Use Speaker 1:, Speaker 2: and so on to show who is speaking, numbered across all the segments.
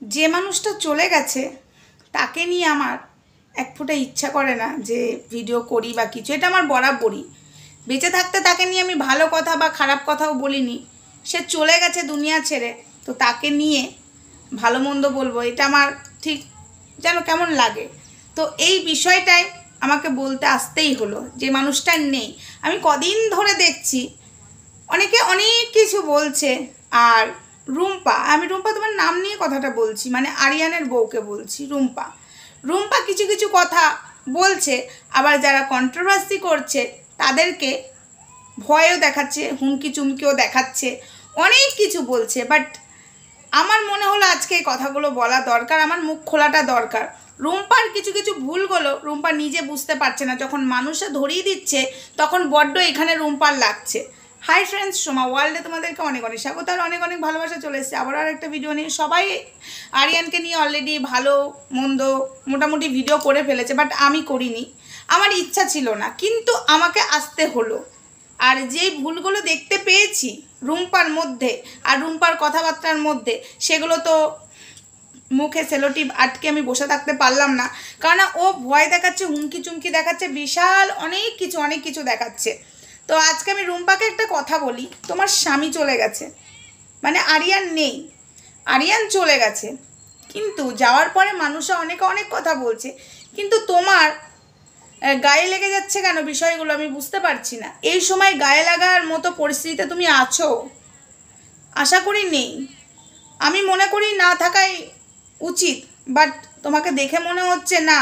Speaker 1: যে মানুষটা চলে গেছে তাকে নিয়ে আমার এক ফোঁটা ইচ্ছা করে না যে ভিডিও করি বা কিছু। এটা আমার বরাবরই। বেঁচে থাকতে তাকে নিয়ে আমি ভালো কথা বা খারাপ কথাও বলিনি। সে চলে গেছে দুনিয়া ছেড়ে, তো তাকে নিয়ে ভালো মন্দ বলবো, এটা আমার ঠিক যেন কেমন লাগে। তো এই বিষয়টাই আমাকে বলতে আসতেই হলো যে মানুষটা নেই। আমি কদিন ধরে দেখছি অনেকে অনেক কিছু বলছে। আর রুম্পা তোমার নাম নিয়ে কথাটা বলছি, মানে আরিয়ানের বউকে বলছি। রুম্পা কিছু কিছু কথা বলছে, আবার যারা কন্ট্রোভার্সি করছে তাদেরকে ভয়ও দেখাচ্ছে, হুমকি চুমকিও দেখাচ্ছে, অনেক কিছু বলছে। বাট আমার মনে হলো আজকে এই কথাগুলো বলা দরকার, আমার মুখ খোলাটা দরকার। রুম্পার কিছু কিছু ভুলগুলো রুম্পা নিজে বুঝতে পারছে না, যখন মানুষে ধরিয়ে দিচ্ছে তখন বড্ড এখানে রুম্পার লাগছে। হাই ফ্রেন্ডস, সোমা ওয়ার্ল্ডে তোমাদেরকে অনেক অনেক স্বাগত আর অনেক অনেক ভালোবাসা চলে এসেছে আবার আর একটা ভিডিও নিয়ে। সবাই আরিয়ানকে নিয়ে অলরেডি ভালো মন্দ মোটামুটি ভিডিও করে ফেলেছে, বাট আমি করিনি, আমার ইচ্ছা ছিল না, কিন্তু আমাকে আসতে হলো। আর যেই ভুলগুলো দেখতে পেয়েছি রুম্পার মধ্যে আর রুম্পার কথাবার্তার মধ্যে, সেগুলো তো মুখে সেলোটিপ আটকে আমি বসে থাকতে পারলাম না। কারণ ও ভয় দেখাচ্ছে, হুমকি চুমকি দেখাচ্ছে, বিশাল অনেক কিছু দেখাচ্ছে। তো আজকে আমি রুম্পাকে একটা কথা বলি, তোমার স্বামী চলে গেছে, মানে আরিয়ান নেই, আরিয়ান চলে গেছে, কিন্তু যাওয়ার পরে মানুষরা অনেকে অনেক কথা বলছে, কিন্তু তোমার গায়ে লেগে যাচ্ছে কেন বিষয়গুলো আমি বুঝতে পারছি না। এই সময় গায়ে লাগার মতো পরিস্থিতিতে তুমি আছো? আশা করি নেই, আমি মনে করি না থাকাই উচিত। বাট তোমাকে দেখে মনে হচ্ছে না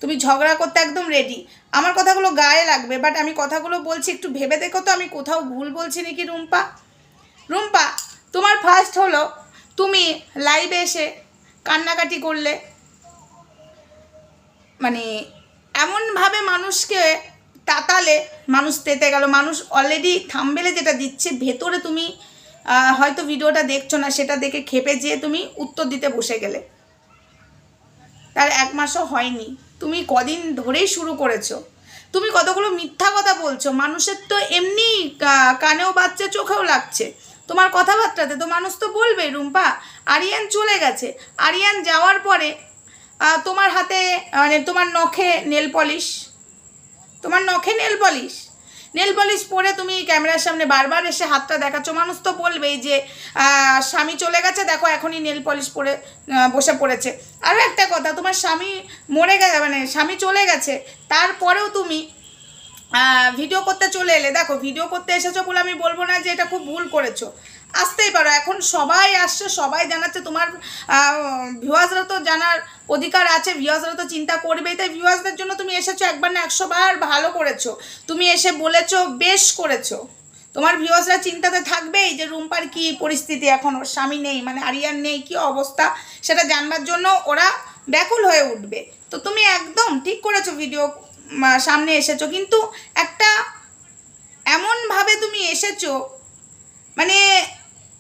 Speaker 1: তুমি ঝগড়া করতে একদম রেডি। আমার কথাগুলো গায়ে লাগবে, বাট আমি কথাগুলো বলছি, একটু ভেবে দেখো তো আমি কোথাও ভুল বলছি নাকি। রুম্পা তোমার ফার্স্ট হলো তুমি লাইভে এসে কান্নাকাটি করলে, মানে এমনভাবে মানুষকে তাতালে, মানুষ তেতে গেল। মানুষ অলরেডি থাম্বনেলে যেটা দিচ্ছে, ভেতরে তুমি হয়তো ভিডিওটা দেখছো না, সেটা দেখে খেপে যেয়ে তুমি উত্তর দিতে বসে গেলে। তার 1 মাসও হয়নি, তুমি কদিন ধরেই শুরু করেছো। তুমি কতগুলো মিথ্যা কথা বলছো, মানুষের তো এমনি কানেও বাজছে, চোখেও লাগছে তোমার কথাবার্তাতে। তো মানুষ তো বলবেই রুম্পা আরিয়ান চলে গেছে। আরিয়ান যাওয়ার পরে তোমার হাতে মানে তোমার নখে নেল পলিশ, নেল পলিশ পরে তুমি ক্যামেরার সামনে বারবার এসে হাতটা দেখাচ্ছ। মানুষ তো বলবেই যে স্বামী চলে গেছে, দেখো এখনই নেল পলিশ পরে বসে পড়েছে। আরও একটা কথা, তোমার স্বামী মরে গেছে, মানে স্বামী চলে গেছে, তারপরেও তুমি ভিডিও করতে চলে এলে। দেখো ভিডিও করতে এসেছো বলে আমি বলবো না যে এটা খুব ভুল করেছো, আসতেই পারো। এখন সবাই আসছে, সবাই জানাচ্ছে, তোমার ভিউয়ার্সরা তো জানার অধিকার আছে, ভিউয়ার্সরা তো চিন্তা করবেই। তাই ভিউয়ার্সদের জন্য তুমি এসেছো, একবার না 100 বার ভালো করেছো। তুমি এসে বলেছো, বেশ করেছো। তোমার ভিউয়ার্সরা চিন্তাতে থাকবেই যে রুম্পার কী পরিস্থিতি, এখন ওর স্বামী নেই, মানে আরিয়ান নেই, কী অবস্থা সেটা জানবার জন্য ওরা ব্যাকুল হয়ে উঠবে। তো তুমি একদম ঠিক করেছো, ভিডিও সামনে এসেছো, কিন্তু একটা এমনভাবে তুমি এসেছো, মানে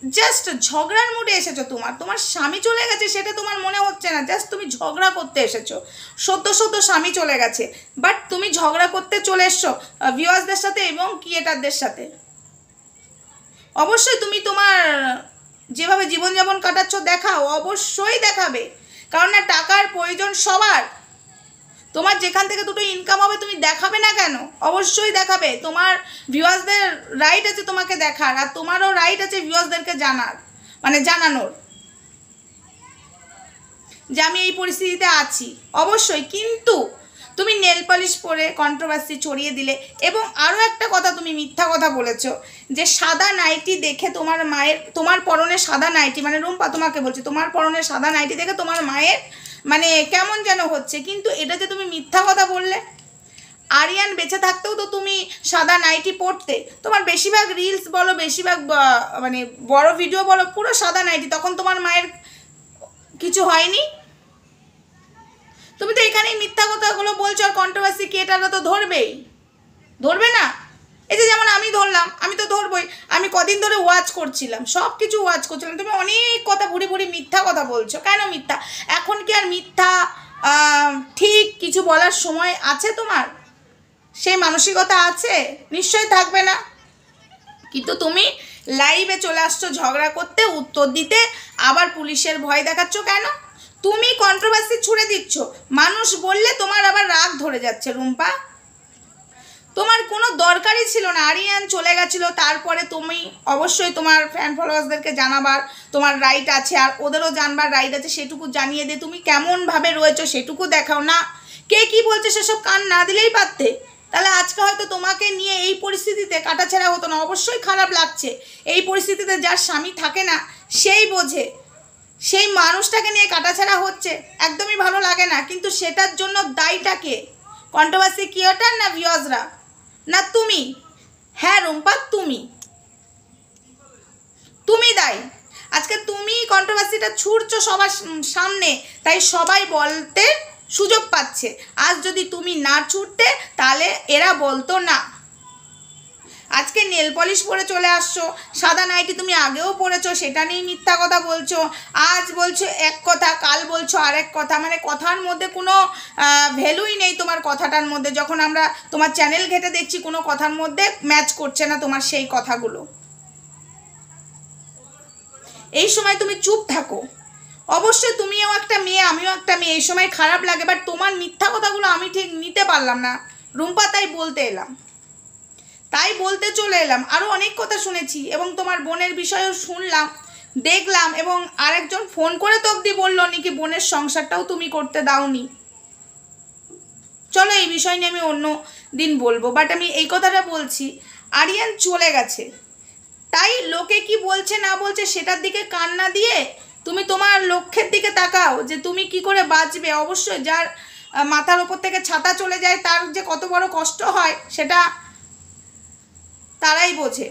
Speaker 1: জাস্ট ঝগড়ার মুডে এসেছো। তোমার স্বামী চলে গেছে সেটা তোমার মনে হচ্ছে না, জাস্ট তুমি ঝগড়া করতে এসেছো। সদ্য স্বামী চলে গেছে, বাট তুমি ঝগড়া করতে চলে এসছো ভিউয়ার্সদের সাথে এবং ক্রিয়েটারদের সাথে। অবশ্যই তুমি তোমার যেভাবে জীবনযাপন কাটাচ্ছ দেখাও, অবশ্যই দেখাবে, কারণ না টাকার প্রয়োজন সবার। তোমার যেখান থেকে দুটো ইনকাম হবে তুমি দেখাবে না কেন? অবশ্যই দেখাবে। তোমার ভিউয়ার্সদের রাইট আছে তোমাকে দেখার, আর তোমারও রাইট আছে ভিউয়ার্সদেরকে জানার, মানে জানানোর যে আমি এই পরিস্থিতিতে আছি। অবশ্যই, কিন্তু তুমি নেল পলিশ পরে কন্ট্রোভার্সি ছড়িয়ে দিলে। এবং আরও একটা কথা, তুমি মিথ্যা কথা বলেছো যে সাদা নাইটি দেখে তোমার পরনে সাদা নাইটি, মানে রুম্পা তোমাকে বলছি, তোমার পরনে সাদা নাইটি দেখে তোমার মায়ের মানে কেমন যেন হচ্ছে। কিন্তু এটা যে তুমি মিথ্যা কথা বললে। আরিয়ান বেঁচে থাকতেও তো তুমি সাদা নাইটি পরতে, তোমার বেশিরভাগ রিলস বলো, বেশিরভাগ মানে বড় ভিডিও বলো, পুরো সাদা নাইটি, তখন তোমার মায়ের কিছু হয়নি। তুমি তো এখানেই মিথ্যা কথাগুলো বলছো, আর কন্ট্রোভার্সি ক্রিয়েটাররা তো ধরবে না? এই যে যেমন আমি ধরলাম, আমি তো ধরবই। আমি কদিন ধরে ওয়াচ করছিলাম, সব কিছু ওয়াচ করছিলাম, তুমি অনেক কথা ভুড়ি মিথ্যা কথা বলছো। কেন মিথ্যা? এখন কি আর মিথ্যা ঠিক কিছু বলার সময় আছে তোমার? সেই মানসিকতা আছে? নিশ্চয়ই থাকবে না। কিন্তু তুমি লাইভে চলে আসছো ঝগড়া করতে, উত্তর দিতে, আবার পুলিশের ভয় দেখাচ্ছ কেন? তুমি কন্ট্রোভার্সি ছুড়ে দিচ্ছ, মানুষ বললে তোমার আবার রাগ ধরে যাচ্ছে। রুম্পা, তোমার কোনো দরকারই ছিল না। আরিয়ান চলে গেছিলো, তারপরে তুমি অবশ্যই তোমার ফ্যান ফলোয়ার্সদেরকে জানাবার তোমার রাইট আছে, আর ওদেরও জানবার রাইট আছে, সেটুকু জানিয়ে দে। তুমি কেমনভাবে রয়েছো সেটুকু দেখাও না। কে কি বলছে সেসব কান না দিলেই পারতে। তাহলে আজকে হয়তো তোমাকে নিয়ে এই পরিস্থিতিতে কাটাছেড়া হতো না। অবশ্যই খারাপ লাগছে, এই পরিস্থিতিতে যার স্বামী থাকে না সেই বোঝে, সেই মানুষটাকে নিয়ে কাটাছেড়া হচ্ছে, একদমই ভালো লাগে না। কিন্তু সেটার জন্য দায়ীটা কে? কন্ট্রোভার্সি ক্রিয়েটর না ভিউয়ার্সরা না তুমি? হ্যাঁ রুম্পা, তুমি দায়ী। আজকে তুমি কন্ট্রোভার্সিটা ছুড়ছো সবার সামনে, তাই সবাই বলতে সুযোগ পাচ্ছে। আজ যদি তুমি না ছুটতে তাহলে এরা বলতো না। আজকে নেল পলিশ পরে চলে আসছো, সাদা নাইটি তুমি আগেও পরেছো, সেটা নিয়ে মিথ্যা কথা বলছো। আজ বলছো এক কথা, কাল বলছো আরেক কথা। মানে কথার মধ্যে কোনো ভ্যালুই নেই তোমার কথাটার মধ্যে। যখন আমরা তোমার চ্যানেল ঘেটে দেখছি কোনো কথার মধ্যে ম্যাচ করছে না তোমার সেই কথাগুলো। এই সময় তুমি চুপ থাকো। অবশ্যই তুমিও একটা মেয়ে, আমিও একটা মেয়ে, এই সময় খারাপ লাগে, বাট তোমার মিথ্যা কথাগুলো আমি ঠিক নিতে পারলাম না রুম্পা, তাই বলতে এলাম, তাই বলতে চলে এলাম। আরও অনেক কথা শুনেছি এবং তোমার বোনের বিষয়েও শুনলাম, দেখলাম, এবং আরেকজন ফোন করে তো অবধি বললো নাকি বোনের সংসারটাও তুমি করতে দাওনি। চলো এই বিষয় নিয়ে আমি অন্য দিন বলবো, বাট আমি এই কথাটা বলছি, আরিয়ান চলে গেছে, তাই লোকে কি বলছে না বলছে সেটার দিকে কান না দিয়ে তুমি তোমার লক্ষ্যের দিকে তাকাও, যে তুমি কি করে বাঁচবে। অবশ্যই যার মাথার ওপর থেকে ছাতা চলে যায় তার যে কত বড় কষ্ট হয় সেটা তারাই বোঝে।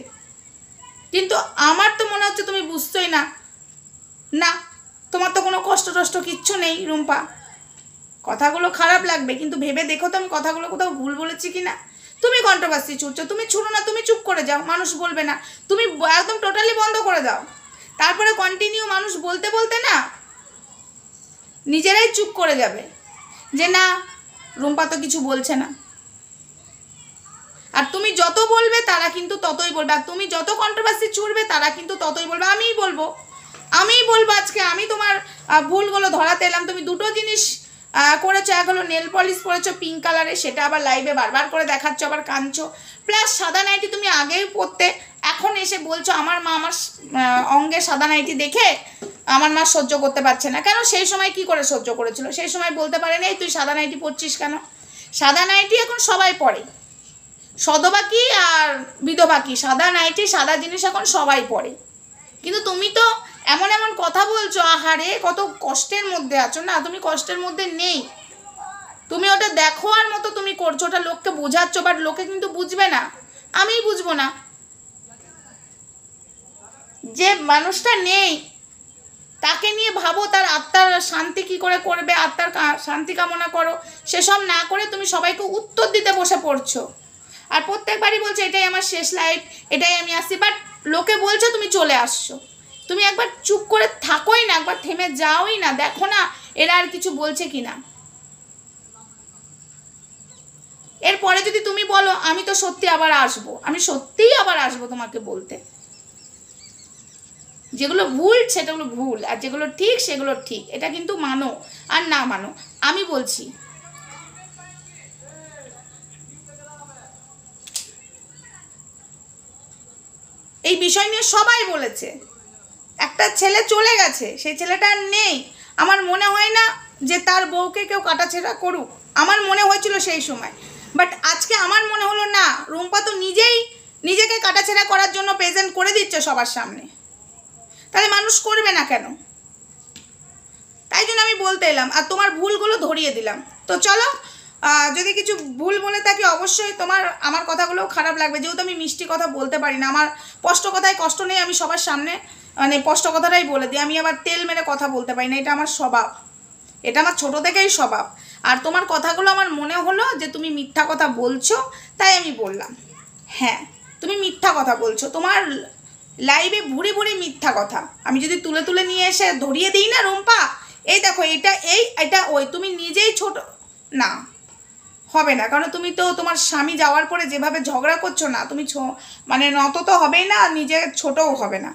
Speaker 1: কিন্তু আমার তো মনে হচ্ছে তুমি বুঝছোই না। না, তোমার তো কোনো কষ্ট টষ্ট কিচ্ছু নেই রুম্পা। কথাগুলো খারাপ লাগবে, কিন্তু ভেবে দেখো তো আমি কথাগুলো কোথাও ভুল বলেছি কি না। তুমি কন্ট্রোভার্সি ছুটছো, তুমি ছুড়ো না, তুমি চুপ করে যাও, মানুষ বলবে না। তুমি একদম টোটালি বন্ধ করে দাও, তারপরে কন্টিনিউ মানুষ বলতে বলতে না নিজেরাই চুপ করে যাবে যে না রুম্পা তো কিছু বলছে না। আর তুমি যত বলবে তারা কিন্তু ততই বলবে, আর তুমি যত কন্ট্রোভার্সি ছুড়বে তারা কিন্তু ততই বলবে। আমিই বলবো আজকে আমি তোমার ভুলগুলো ধরাতে এলাম। তুমি দুটো জিনিস করেছো, এক হলো নেল পলিশ পরেছো পিঙ্ক কালারে, সেটা আবার লাইভে বারবার করে দেখাচ্ছ, আবার কাঁদছো। প্লাস সাদা নাইটি তুমি আগেই পরতে, এখন এসে বলছো আমার মা আমার অঙ্গে সাদা নাইটি দেখে আমার মা সহ্য করতে পারছে না। কেন? সেই সময় কি করে সহ্য করেছিল? সেই সময় বলতে পারেনি তুই সাদা নাইটি পরছিস কেন? সাদা নাইটি এখন সবাই পরে, সধবা কি আর বিধবা কি, সাদা নাইটি সাদা জিনিস এখন সবাই পরে। কিন্তু তুমি তো এমন এমন কথা বলছো, আহারে কত কষ্টের মধ্যে আছো। না, তুমি কষ্টের মধ্যে নেই, তুমি ওটা দেখো আর মতো তুমি করছো, ওটা লোককে বোঝাচ্ছ, বাট লোকে কিন্তু বুঝবে না, আমিই বুঝবো না। যে মানুষটা নেই তাকে নিয়ে ভাবো, তার আত্মার শান্তি কি করে করবে, আত্মার শান্তি কামনা করো। সেসব না করে তুমি সবাইকে উত্তর দিতে বসে পড়ছো, আর প্রত্যেকবারই বলছো এটাই আমার শেষ লাইফ, এটাই আমি আসছি, বাট লোকে বলছো তুমি চলে আসছো। তুমি একবার চুপ করে থাকোই না, একবার থেমে যাওই না, দেখো না এরা আর কিছু বলছে কি না। এরপরে যদি তুমি বলো আমি তো সত্যি আবার আসবো, আমি সত্যিই আবার আসবো তোমাকে বলতে। যেগুলো ভুল সেটাগুলো ভুল, আর যেগুলো ঠিক সেগুলো ঠিক, এটা কিন্তু মানো আর না মানো। আমি বলছি এই বিষয় নিয়ে সবাই বলেছে, একটা ছেলে চলে গেছে, সেই ছেলেটা আর নেই। আমার মনে হয় না যে তার বউকে কেউ কাটাছেড়া করুক, আমার মনে হয়েছিল সেই সময়, বাট আজকে আমার মনে হলো না, রুম্পা তো নিজেকে কাটাছেড়া করার জন্য প্রেজেন্ট করে দিচ্ছে সবার সামনে, তাহলে মানুষ করবে না কেন? তাই জন্য আমি বলতে এলাম, আর তোমার ভুলগুলো ধরিয়ে দিলাম। তো চলো, যদি কিছু ভুল বলে থাকি অবশ্যই আমার কথাগুলোও খারাপ লাগবে, যেহেতু আমি মিষ্টি কথা বলতে পারি না, আমার স্পষ্ট কথায় কষ্ট নেই, আমি সবার সামনে মানে স্পষ্ট কথাটাই বলে দিই, আমি আবার তেল মেরে কথা বলতে পারি না, এটা আমার স্বভাব, এটা আমার ছোটো থেকেই স্বভাব। আর তোমার কথাগুলো আমার মনে হলো যে তুমি মিথ্যা কথা বলছো, তাই আমি বললাম। হ্যাঁ, তুমি মিথ্যা কথা বলছো, তোমার লাইভে ভুরি ভুরি মিথ্যা কথা আমি যদি তুলে তুলে নিয়ে এসে ধরিয়ে দিই না রুম্পা, এই দেখো এটা ওই, তুমি নিজেই ছোট না, হবে না, কারণ তুমি তো তোমার স্বামী যাওয়ার পরে যেভাবে ঝগড়া করছো না, তুমি মানে নত তো হবেই না, নিজে ছোটও হবে না,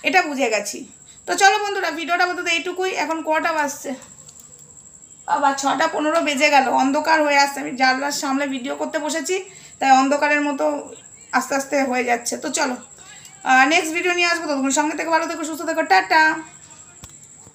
Speaker 1: এটা বুঝে গেছি। তো চলো বন্ধুরা, ভিডিওটা বলতে এইটুকুই। এখন কটা বাজছে? আবার 6:15 বেজে গেল, অন্ধকার হয়ে আসছে। আমি জানলার সামনে ভিডিও করতে বসেছি, তাই অন্ধকারের মতো আস্তে আস্তে হয়ে যাচ্ছে। তো চলো নেক্সট ভিডিও নিয়ে আসবো, ততক্ষণ সঙ্গে থেকে ভালো থেকো, সুস্থ থেকো, টাটা।